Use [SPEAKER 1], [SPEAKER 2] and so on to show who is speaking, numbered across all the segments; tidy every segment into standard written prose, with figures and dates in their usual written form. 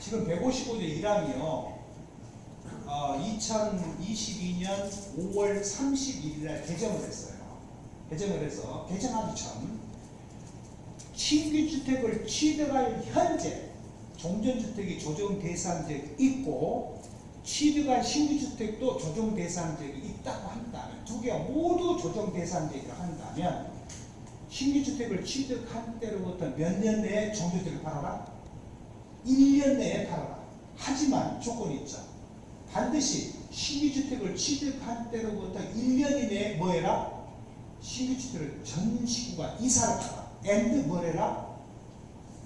[SPEAKER 1] 지금 155조 1항이요. 2022년 5월 31일 날 개정을 했어요. 개정을 해서 개정하기 전 신규주택을 취득할 현재 종전주택이 조정 대상지역이 있고 취득한 신규주택도 조정 대상지역이 있다고 한다면 두 개가 모두 조정 대상지역이라고 한다면 신규주택을 취득한 때로부터 몇 년 내에 종전주택을 팔아라? 1년 내에 팔아라. 하지만 조건이 있죠. 반드시 신규주택을 취득한 때로부터 1년 이내에 뭐 해라? 신규주택을 전 식구가 이사를 가라. and 뭐래라?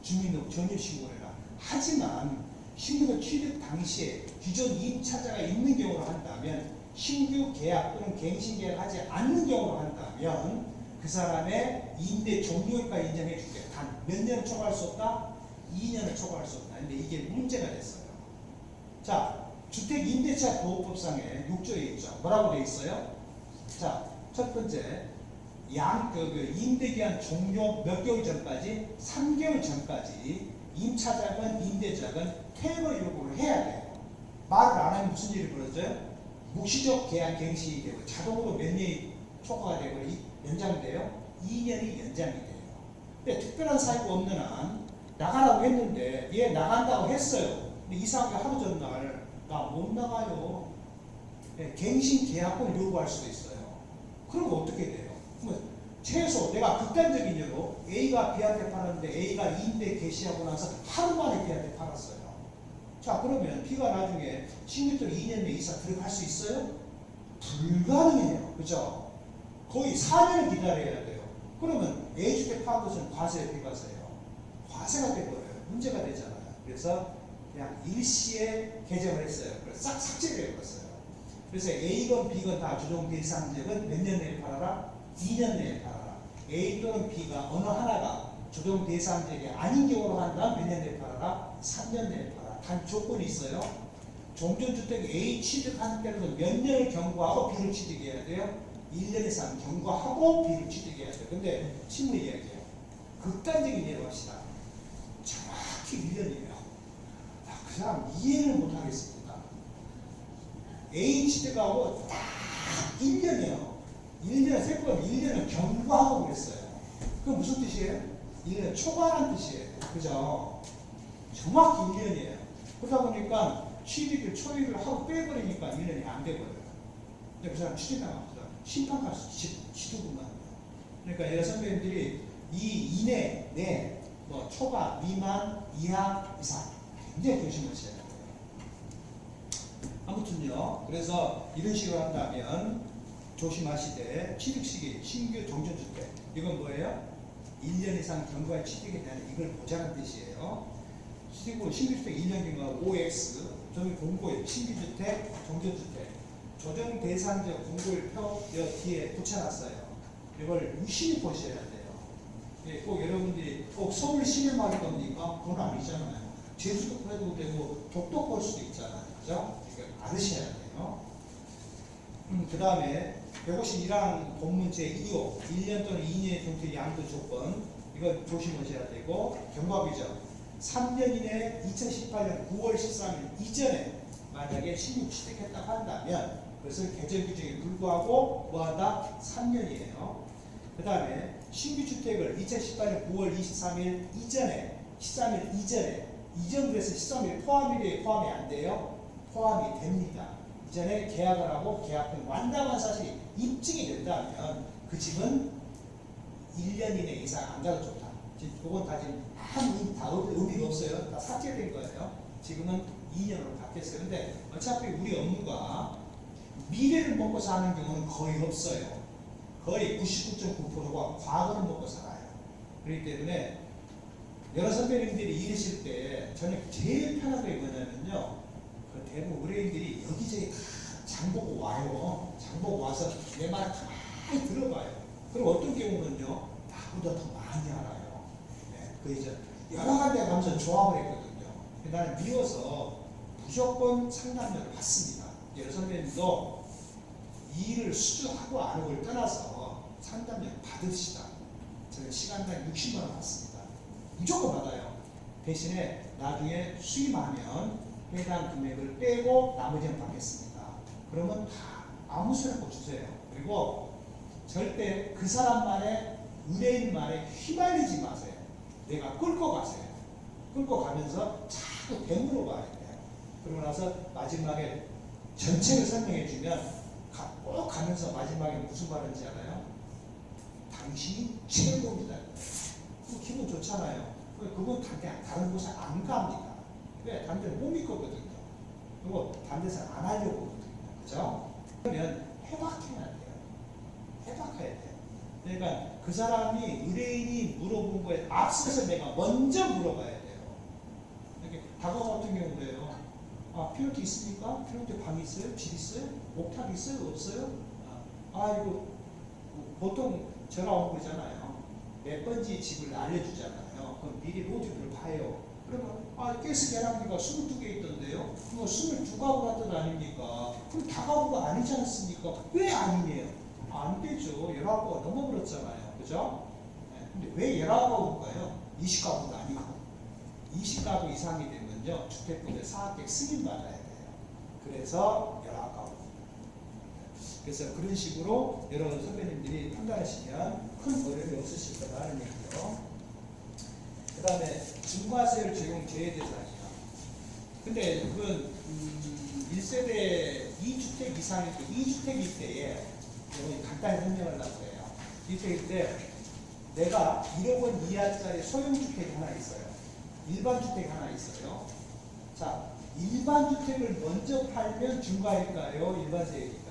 [SPEAKER 1] 주민등록 전입신고를 해라. 하지만 신규가 취득 당시에 기존 임차자가 있는 경우로 한다면 신규 계약 또는 갱신계약을 하지 않는 경우로 한다면 그 사람의 임대 종료일까지 인정해 줄게. 단 몇 년을 초과할 수 없다? 2년을 초과할 수 없다. 근데 이게 문제가 됐어요. 자, 주택임대차 보호법상에 6조에 있죠. 뭐라고 되어 있어요? 자, 첫 번째 임대기한 종료 몇 개월 전까지? 3개월 전까지 임차자건 임대자건 퇴거 요구를 해야 돼요. 말을 안 하면 무슨 일이 벌어져요? 묵시적 계약 갱신이 되고 자동으로 몇 년이 초과가 되고 연장돼요? 2년이 연장이 돼요. 근데 특별한 사유가 없는 한 나가라고 했는데 얘 나간다고 했어요. 근데 이상하게 하루 전날 나 못 나가요. 네, 갱신 계약권을 요구할 수도 있어요. 그럼 어떻게 돼요? 최소 내가 극단적인 예로 A가 B한테 팔았는데 A가 임대 개시하고 나서 하루 만에 B한테 팔았어요. 자, 그러면 B가 나중에 신규주택 2년 내에 이사 들어갈 수 있어요? 불가능해요. 그죠? 거의 4년을 기다려야 돼요. 그러면 A주택 파는 것은 과세예요, 비과세예요? 과세가 돼버려요. 문제가 되잖아요. 그래서 그냥 일시에 개정을 했어요. 그래서 싹 삭제를 해버렸어요. 그래서 A건 B건 다 조정 대상지역은 몇 년 내에 팔아라? 2년 내에 팔아라. A 또는 B가 어느 하나가 조정 대상지역이 아닌 경우로 한다면 몇 년 내에 팔아라? 3년 내에 팔아라. 단 조건이 있어요. 종전주택 A 취득한 때로도 몇 년을 경고하고 B를 취득해야 돼요? 1년 이상 경고하고 B를 취득해야 돼요. 근데 신문 이야기해요. 극단적인 예로 합시다. 정확히 1년이에요. 그 사람 이해를 못하겠습니다. A 취득하고 딱 1년이에요. 1년, 세번 1년을 경고하고 그랬어요. 그건 무슨 뜻이에요? 1년 초과라는 뜻이에요. 그죠? 정확히 1년이에요. 그러다 보니까 취득을 초유를 하고 빼버리니까 1년이 안 돼버려요. 근데 그 사람 취득당합니다. 심판까지 취득만 해요. 그러니까 여러 선배님들이 이 이내, 내, 뭐 초과, 미만, 이하, 이상 굉장히 조심하셔야 돼요. 아무튼요. 그래서 이런 식으로 한다면 조심하시되 취득시기 신규 종전주택 이건 뭐예요? 1년 이상 경과에 취득에 대한 이걸 보자는 뜻이에요. 그리고 신규주택 1년 경과 OX 저기 공고일 신규주택 종전주택 조정 대상지역 공고일표 뒤에 붙여놨어요. 이걸 유심히 보셔야 돼요. 예, 꼭 여러분들이 꼭 서울시내 말일 겁니까? 그건 아니잖아요. 제주도 해도 되고 독도 볼 수도 있잖아요. 그죠? 이걸 알으셔야 돼요. 그 다음에 151항 본문 제2호 1년 또는 2년의 종택 양도 조건 이거 조심하셔야 되고 경과규정 3년 이내 2018년 9월 13일 이전에 만약에 신규 취득했다고 한다면 그것을 개정 규정에 불구하고 뭐한다? 3년이에요. 그 다음에 신규 주택을 2018년 9월 23일 이전에 13일 이전에 이전부에서 13일 포함이 안 돼요? 포함이 됩니다. 이전에 계약을 하고 계약금 완납한 사실이 입증이 된다면 그 집은 1년 이내 이상 안 가도 좋다. 그건 다 지금 다 의미가 없어요. 다 삭제된 거예요. 지금은 2년으로 바뀌었어요. 근데 어차피 우리 업무가 미래를 먹고 사는 경우는 거의 없어요. 거의 99.9%가 과거를 먹고 살아요. 그렇기 때문에 여러 선배님들이 일하실 때 저는 제일 편한 게 뭐냐면요. 대부분 의뢰인들이 여기저기 다 장보고 와요. 장보고 와서 내 말을 가만히 들어봐요. 그럼 어떤 경우는요, 나보다 더 많이 알아요. 네, 그 이제 여러 가지 가면서 조합을 했거든요. 나는 미워서 무조건 상담료를 받습니다. 여러 선배님도 이 일을 수주하고 안 하고를 떠나서 상담료를 받읍시다. 저는 시간당 60만 원 받습니다. 무조건 받아요. 대신에 나중에 수임하면 해당 금액을 빼고 나머지는 받겠습니다. 그러면 다 아무 소리 없고 주세요. 그리고 절대 그 사람 말에, 의뢰인 말에 휘말리지 마세요. 내가 끌고 가세요. 끌고 가면서 자꾸 되물어 봐야 돼요. 그러고 나서 마지막에 전체를 설명해 주면 꼭 가면서 마지막에 무슨 말인지 알아요? 당신이 최고입니다. 기분 좋잖아요. 그분 다른 곳에 안 갑니다. 왜? 다른 데는 못 믿거든요. 그리고 다른 데서 안 하려고 하거든요. 그죠? 그러면 해박해야 돼요. 해박해야 돼요. 그러니까 그 사람이, 의뢰인이 물어본 거에 앞서서 내가 먼저 물어봐야 돼요. 이렇게 다가가 같은 경우도요. 아, 필요티 있습니까? 필요티 방 있어요? 집 있어요? 옥탑 있어요? 없어요? 이거 보통 전화 온 거잖아요. 몇 번지 집을 알려주잖아요. 그럼 미리 로드뷰를 봐요. 그러면 가스 계량기가 22개 있던데요. 그거 22가구가 던 아닙니까? 그럼 다가구가 아니지 않습니까? 왜 아니네요? 안 되죠. 19가구가 넘어버렸잖아요. 그죠? 네. 근데 왜 19가구일까요? 20가구도 아니고. 20가구 이상이 되면요, 주택법에 사업계획 승인받아야 돼요. 그래서 19가구. 그래서 그런 식으로 여러분 선배님들이 판단하시면 큰 어려움이 없으실 거다라는 얘기죠. 그 다음에 중과세율 적용 제외 대상이요. 근데 그건 1세대 2주택 이상일 때, 2주택일 때에 간단히 설명을 하려고 해요. 2주택일 때 내가 1억 원 이하짜리 소형주택이 하나 있어요. 일반 주택이 하나 있어요. 자, 일반 주택을 먼저 팔면 중과일까요? 일반세율일까요?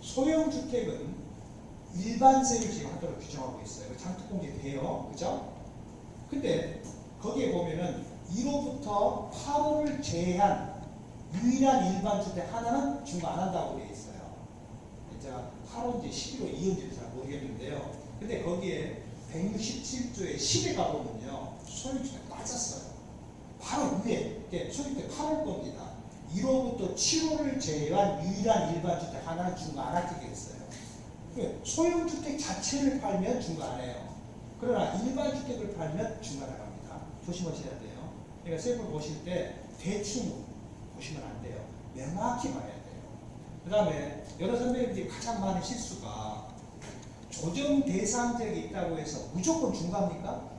[SPEAKER 1] 소형주택은 일반세율 지급하도록 규정하고 있어요. 장특공제 돼요. 그죠? 근데 거기에 보면은 1호부터 8호를 제외한 유일한 일반주택 하나는 중과 안 한다고 되어 있어요. 제가 8호인지 11호, 2호인지 잘 모르겠는데요. 근데 거기에 167조의 10에 가보면요, 소유주택 빠졌어요. 바로 위에, 소유주택 8월 겁니다. 1호부터 7호를 제외한 유일한 일반주택 하나는 중과 안 하게 했어요. 소형주택 자체를 팔면 중과 안 해요. 그러나 일반주택을 팔면 중과 나갑니다. 조심하셔야 돼요. 그러니까 세부 보실 때 대충 보시면 안 돼요. 명확히 봐야 돼요. 그 다음에 여러 선배님들이 가장 많은 실수가 조정 대상자격이 있다고 해서 무조건 중과입니까?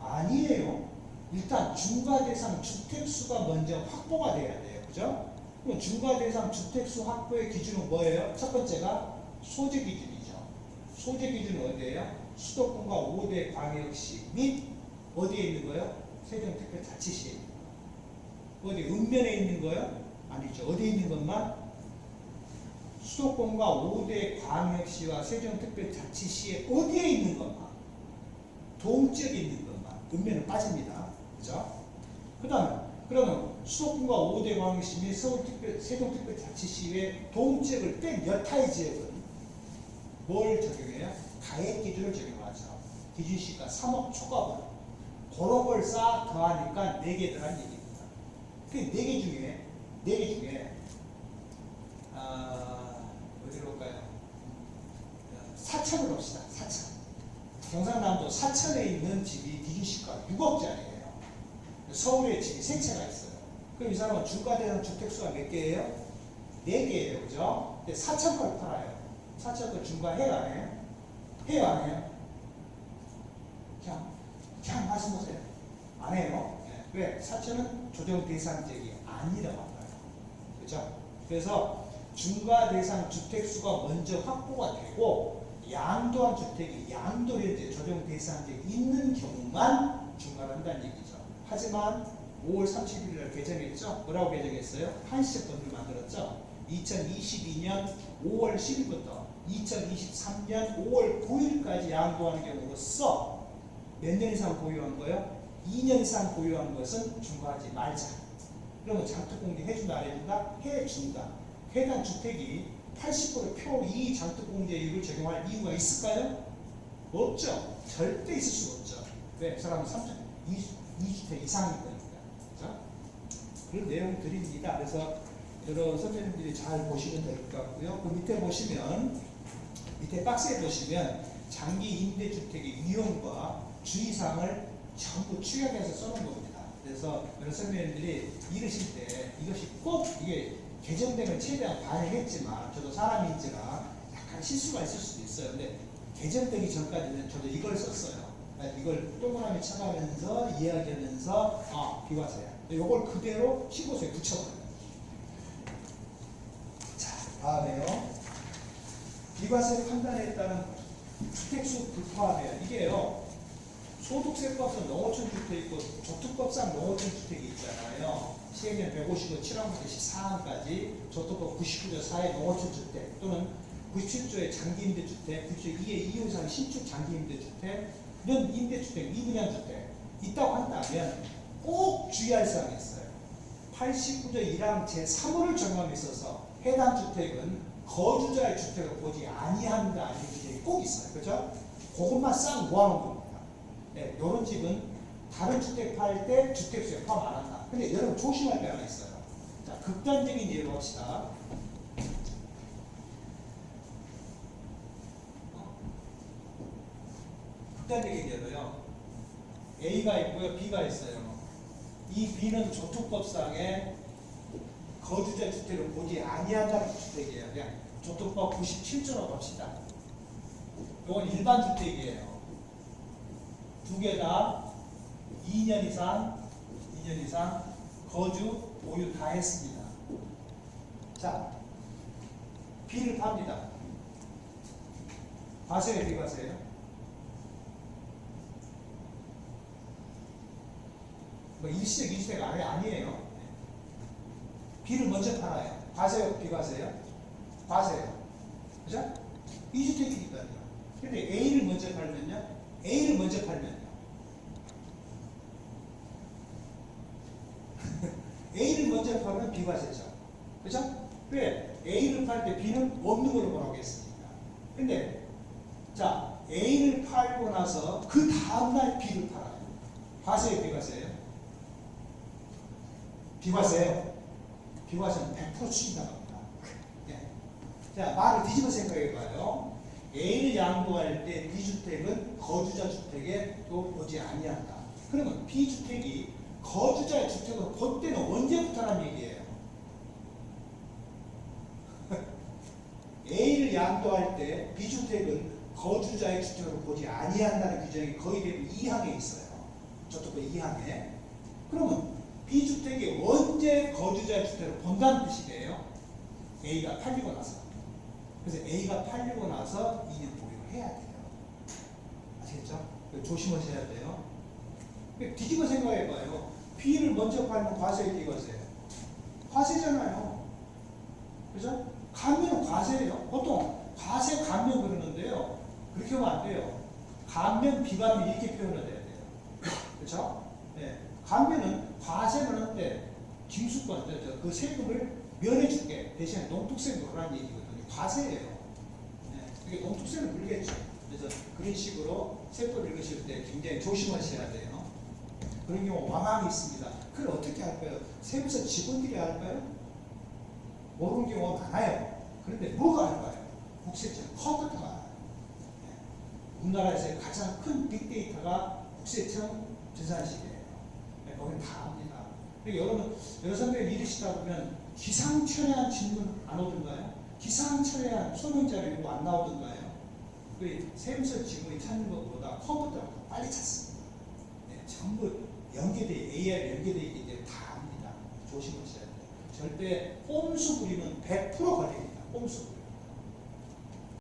[SPEAKER 1] 아니에요. 일단 중과 대상 주택수가 먼저 확보가 돼야 돼요. 그죠? 그럼 중과 대상 주택수 확보의 기준은 뭐예요? 첫 번째가 소재 기준이죠. 소재 기준은 어디예요? 수도권과 5대 광역시 및 어디에 있는 거예요? 세종특별자치시에 있는 거. 어디 읍면에 있는 거예요? 아니죠. 어디에 있는 것만? 수도권과 5대 광역시와 세종특별자치시에 어디에 있는 것만? 동지역에 있는 것만. 읍면은 빠집니다. 그죠? 그 다음에 그러면 수도권과 5대 광역시 및 세종특별자치시의 동지역을 뺀 여타의 지역은 뭘 적용해요? 가액 기준을 적용하죠. 기준시가 3억 초과분. 그런 걸 싹 더하니까 4개 들어간 얘기입니다. 그 4개 중에 어디로 올까요? 사천으로 봅시다. 사천. 경상남도 사천에 있는 집이 기준시가 6억짜리예요. 서울에 집이 3채가 있어요. 그럼 이 사람은 중과대상 주택수가 몇 개예요? 4개예요. 그죠? 근데 사천 걸 팔아요. 사천 걸 중과해요? 안 해요? 해요? 안 해요? 그냥 말씀보세요. 안 해요? 네. 왜? 사천은 조정 대상지역이 아니라고 합니다. 그죠? 그래서 중과 대상 주택수가 먼저 확보가 되고 양도한 주택이 양도를 이제 조정 대상지역에 있는 경우만 중과를 한다는 얘기죠. 하지만 5월 30일 날 개정했죠? 뭐라고 개정했어요? 한시적 법률을 만들었죠? 2022년 5월 10일부터 2023년 5월 9일까지 양도하는 경우로서 몇 년 이상 보유한 거예요? 2년 이상 보유한 것은 중과하지 말자. 그러면 장특공제 해준다 안 해준다? 해준다. 해당 주택이 80% 표2 장특공제율을 적용할 이유가 있을까요? 없죠. 절대 있을 수 없죠. 왜? 그 사람은 2주택 이상인 거니까. 그죠? 그런 내용 드립니다. 그래서 여러 선배님들이 잘 보시면 될 것 같고요. 그 밑에 보시면, 밑에 박스에 보시면 장기 임대주택의 위험과 주의사항을 전부 축약해서 써놓은 겁니다. 그래서 여러 선배님들이 이러실 때 이것이 꼭 이게 개정된 걸 최대한 반영했지만 저도 사람인지라 약간 실수가 있을 수도 있어요. 근데 개정되기 전까지는 저도 이걸 썼어요. 이걸 동그라미 쳐가면서 이야기하면서 비과세야. 이걸 그대로 신고서에 붙여버려요. 자, 다음에요. 비과세 판단에 따른 주택수 불포함이에요. 이게요. 소득세법상 농어촌 주택이 있고 조특법상 농어촌 주택이 있잖아요. 시행령 155 7항부터 14항까지 조특법 99조 4의 농어촌 주택 또는 97조의 장기임대주택, 97조 2의 2호상 신축 장기임대주택 이런 임대주택, 미분양주택 있다고 한다면 꼭 주의할 사항이 있어요. 89조 1항 제3호를 적용함에 있어서 해당 주택은 거주자의 주택을 보지 아니한다 이런 규정이 꼭 있어요. 그렇죠? 그것만 싹 모아놓은 겁니다. 네, 이런 집은 다른 주택 팔 때 주택수에 포함 안 한다. 근데 여러분 조심할 게 하나 있어요. 자, 극단적인 예로 봅시다. 극단적인 예로요. A가 있고요, B가 있어요. 이 B는 조특법상에 거주자 주택을 보지 아니한다는 주택이에요. 그냥 조특법 97조로 봅시다. 이건 일반 주택이에요. 두 개 다 2년 이상 거주, 보유 다 했습니다. 자, B를 팝니다. 과세요, 비과세요? 뭐 일시적, 일시적 아니에요. B를 먼저 팔아요. 과세요, 비과세요? 과세요. 그죠? 2주택이니까요. 근데 A를 먼저 팔면요? A를 먼저 팔면요. A를 먼저 팔면 비과세죠. 그죠? 왜? A를 팔 때 B는 없는 걸로 보라겠습니까? 근데, 자, A를 팔고 나서 그 다음날 B를 팔아요. 과세요, 비과세요? 비과세요. 비과세는 100% 추진당합니다. 네. 자, 말을 뒤집어 생각해봐요. A를 양도할 때 B주택은 거주자 주택에 또 보지 아니한다. 그러면 B주택이 거주자의 주택으로 볼 때는 언제부터라는 얘기예요? A를 양도할 때 B주택은 거주자의 주택으로 보지 아니한다는 규정이 거의 대부분 2항에 있어요. 저쪽도 2항에. 그러면 B주택이 언제 거주자의 주택을 본다는 뜻이에요? A가 팔리고 나서. 그래서 A가 팔리고 나서 2년 보유를 해야 돼요. 아시겠죠? 조심하셔야 돼요. 뒤집어 생각해봐요. B를 먼저 팔면 과세예요, 비과세예요? 과세잖아요. 그죠? 감면은 과세예요. 보통 과세 감면 그러는데요. 그렇게 하면 안 돼요. 감면, 비감면 이렇게 표현을 해야 돼요. 그렇죠? 네. 감면은 과세는 한데 징수권, 그 세금을 면해줄게. 대신에 농특세금 그러라는 얘기거든요. 과세예요. 네. 이게 농특세는 물겠죠. 그래서 그런 식으로 세법을 읽으실 때 굉장히 조심하셔야 돼요. 그런 경우 왕왕이 있습니다. 그걸 어떻게 할까요? 세무서 직원들이 할까요? 모르는 경우가 많아요. 그런데 뭐가 할까요? 국세청 컴퓨터가 알아요. 네. 우리나라에서 가장 큰 빅데이터가 국세청 전산실이에요. 네, 거기는 다 합니다. 여러분, 여러 선배님 이러시다 보면 기상천외한 질문 안 오던가요? 기상천외한 소명자료 이거 안 나오던가요? 그 세무서 직원이 찾는 것보다 컴퓨터가 빨리 찾습니다. 네, 전부 AI 연계되어 있기 때문에 다 합니다. 조심하셔야 돼요. 절대 꼼수 부리면 100% 걸립니다. 꼼수 부리면.